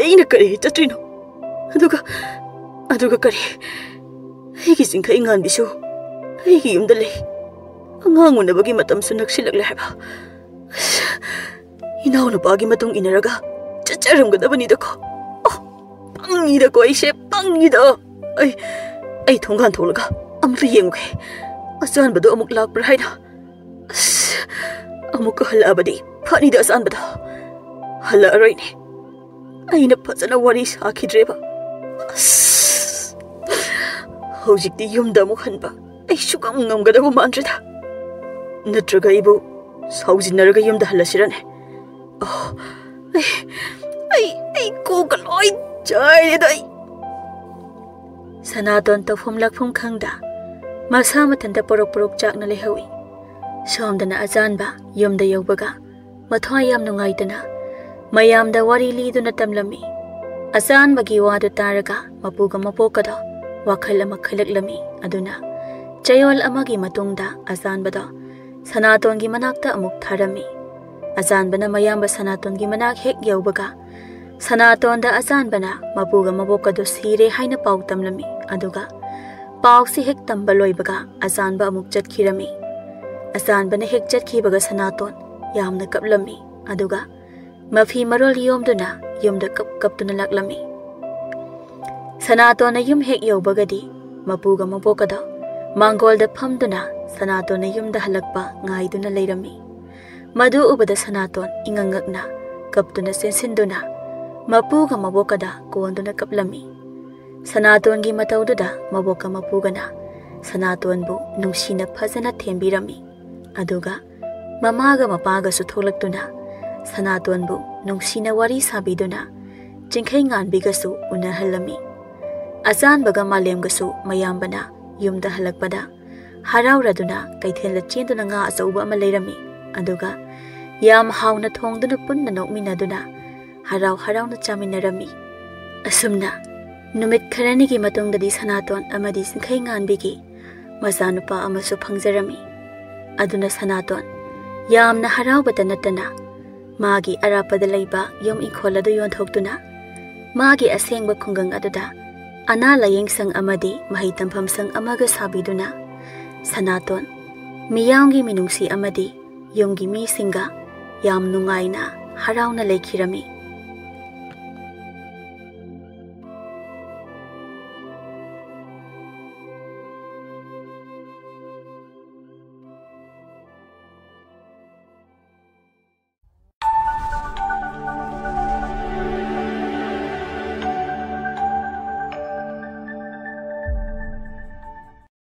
ꯑꯩꯅ ꯀꯔꯤꯒꯤ ꯆꯠꯇ꯭ꯔꯤꯅꯣ ꯑꯗꯨꯒ ꯀꯔꯤ ꯑꯩꯒꯤ ꯆꯤꯡꯈꯩ ꯉꯥꯟꯕꯤꯁꯨ ꯑꯩꯒꯤ ꯌꯨꯝꯗ ꯂꯩ ꯑꯉꯥꯡ ꯎꯅꯕꯒꯤ ꯃꯇꯝꯁꯨ ꯅꯛꯁꯤꯜꯂꯛꯂꯦ ꯍꯥꯏꯕ 이나오누빠기 마tung 이내라가 쩌쩌름거다보니다코 빵이다코 이세 빵이다 아이 통간 돌아가 아무도 예무게 아산바도 어묵 락브라 하이나 어묵 할라바디 파니다 아산바다 할라라이네 아이나 파자나 와리 사키드레바 hꯧꯖꯤꯛꯇꯤ ꯌꯨꯝꯗ ꯑꯃꯨꯛ ꯍꯟꯕ ꯑꯩ ꯁꯨꯛꯉꯝ ꯉꯝꯒꯗꯕ ꯃꯥꯟꯗ꯭ꯔꯦꯗ ꯅꯠꯇ꯭ꯔꯒ ꯑꯩꯕꯨ ꯁꯥꯎꯖꯤꯟꯅꯔꯒ ꯌꯨꯝꯗ ꯍꯜꯂꯁꯤꯔꯅꯦ ꯑꯩ ꯀꯣꯛꯀ ꯂꯣꯏ ꯆꯥꯏꯔꯦꯗ ꯑꯩ ꯁꯅꯥꯇꯣꯟ ꯇꯧꯐꯝ ꯂꯥꯛꯐꯝ ꯈꯪꯗ ꯃꯁꯥ ꯃꯊꯟꯇ ꯄꯣꯔꯣꯛ ꯆꯥꯛꯅ ꯂꯩꯍꯧꯏ ꯁꯣꯝꯗꯅ ꯑꯆꯥꯟꯕ ꯌꯨꯝꯗ ꯌꯧꯕꯒ ꯃꯊ꯭ꯋꯥꯏ ꯌꯥꯝ ꯅꯨꯡꯉꯥꯏꯇꯅ ꯃꯌꯥꯝꯗ ꯋꯥꯔꯤ ꯂꯤꯗꯨꯅ ꯇꯝꯂꯝꯃꯤ ꯑꯆꯥꯟꯕꯒꯤ ꯋꯥꯗꯨ ꯇꯥꯔꯒ ꯃꯄꯨꯒ ꯃꯄꯣꯛꯀꯗꯣ ꯋꯥꯈꯜ ꯑꯃ ꯈꯜꯂꯛꯂꯝꯃꯤ ꯑꯗꯨꯅ ꯆꯌꯣꯜ ꯑꯃꯒꯤ ꯃꯇꯨꯡꯗ ꯑꯆꯥꯟꯕꯗꯣ ꯁꯅꯥꯇꯣꯟꯒꯤ ꯃꯅꯥꯛꯇ ꯑꯃꯨꯛ ꯊꯥꯔꯝꯃꯤ ꯑꯆꯥꯟꯕꯅ ꯃꯌꯥꯝꯕ ꯁꯅꯥꯇꯣꯟꯒꯤ ꯃꯅꯥꯛ ꯍꯦꯛ ꯌꯧꯕꯒ ꯁꯅꯥꯇꯣꯟꯗ ꯑꯆꯥꯟꯕꯅ ꯃꯄꯨꯒ ꯃꯄꯣꯛꯀꯗꯣ ꯁꯤꯔꯦ ꯍꯥꯏꯅ ꯄꯥꯎ ꯇꯝꯂꯝꯃꯤ ꯑꯗꯨꯒ ꯄꯥꯎꯁꯤ ꯍꯦꯛ ꯇꯝꯕ ꯂꯣꯏꯕꯒ ꯑꯆꯥꯟꯕ ꯑꯃꯨꯛ ꯆꯠꯈꯤꯔꯝꯃꯤ ꯑꯆꯥꯟꯕꯅ ꯍꯦꯛ ꯆꯠꯈꯤꯕꯒ ꯁꯅꯥꯇꯣꯟ ꯌꯥꯝꯅ ꯀꯞꯂꯝꯃꯤ ꯑꯗꯨꯒ ꯃꯐꯤ ꯃꯔꯣꯜ ꯌꯣꯝꯗꯨꯅ ꯌꯨꯝꯗ ꯀꯞꯇꯨꯅ ꯂꯥꯛꯂꯝꯃꯤ ꯁꯅꯥꯇꯣꯟꯅ ꯌꯨꯝ ꯍꯦꯛ ꯌꯧꯕꯒꯗꯤ ꯃꯄꯨꯒ ꯃꯄꯣꯛꯀꯗꯣ ꯃꯥꯡꯒꯣꯜꯗ ꯐꯝꯗꯨꯅ ꯁꯅꯥꯇꯣꯟꯅ ꯌꯨꯝꯗ ꯍꯜꯂꯛꯄ ꯉꯥꯏꯗꯨꯅ ꯂꯩꯔꯝꯃꯤ ꯃꯗꯨ ꯎꯕꯗ ꯁꯅꯥꯇꯣꯟ ꯏꯉꯛꯉꯛꯅ ꯀꯞꯇꯨꯅ ꯆꯦꯟꯁꯤꯟꯗꯨꯅ ꯃꯄꯨꯒ ꯃꯄꯣꯛꯀꯗ ꯀꯣꯟꯗꯨꯅ ꯀꯞꯂꯝꯃꯤ ꯁꯅꯥꯇꯣꯟꯒꯤ ꯃꯇꯧꯗꯨꯗ ꯃꯕꯣꯛꯀ ꯃꯄꯨꯒꯅ ꯁꯅꯥꯇꯣꯟꯕꯨ ꯅꯨꯡꯁꯤꯅ ꯐꯖꯅ ꯊꯦꯝꯕꯤꯔꯝꯃꯤ ꯑꯗꯨꯒ ꯃꯃꯥꯒ ꯃꯄꯥꯒꯁꯨ ꯊꯣꯛꯂꯛꯇꯨꯅ ꯁꯅꯥꯇꯣꯟꯕꯨ ꯅꯨꯡꯁꯤꯅ ꯋꯥꯔꯤ ꯁꯥꯕꯤꯗꯨꯅ ꯆꯤꯡꯈꯩ ꯉꯥꯟꯕꯤꯒꯁꯨ ꯎꯅꯍꯜꯂꯝꯃꯤ ꯑꯆꯥꯟꯕꯒ ꯃꯥꯂꯦꯝꯒꯁꯨ ꯃꯌꯥꯝꯕꯅ ꯌꯨꯝꯗ ꯍꯜꯂꯛꯄꯗ ꯍꯔꯥꯎꯔꯗꯨꯅ ꯀꯩꯊꯦꯜꯗ ꯆꯦꯟꯗꯨꯅ ꯉꯥ ꯑꯆꯧꯕ ꯑꯃ ꯂꯩꯔꯝꯃꯤ ꯑꯗꯨꯒ ꯌꯥꯝ ꯍꯥꯎꯅ ꯊꯣꯡꯗꯨꯅ ꯄꯨꯟꯅ ꯅꯣꯛꯃꯤꯟꯅꯗꯨꯅ ꯍꯔꯥꯎꯅ ꯆꯥꯃꯤꯟꯅꯔꯝꯃꯤ ꯑꯁꯨꯝꯅ ꯅꯨꯃꯤꯠ ꯈꯔꯅꯤꯒꯤ ꯃꯇꯨꯡꯗꯗꯤ ꯁꯅꯥꯇꯣꯟ ꯑꯃꯗꯤ ꯆꯤꯡꯈꯩ ꯉꯥꯟꯕꯤꯒꯤ ꯃꯆꯥꯅꯨꯄꯥ ꯑꯃꯁꯨ ꯐꯪꯖꯔꯝꯃꯤ ꯑꯗꯨꯅ ꯁꯅꯥꯇꯣꯟ ꯌꯥꯝꯅ ꯍꯔꯥꯎꯕꯇ ꯅꯠꯇꯅ 마기 아라빠다 레이바 염 인콜라도 연톡두나 마기 아생바 콩강 아두다 아나 라잉상 아마디 마히 탐팜상 아마가 사비두나 사나톤 미야옹기 미농시 아마디 용기 미싱가 얌 누가이나 하라우나 레키라미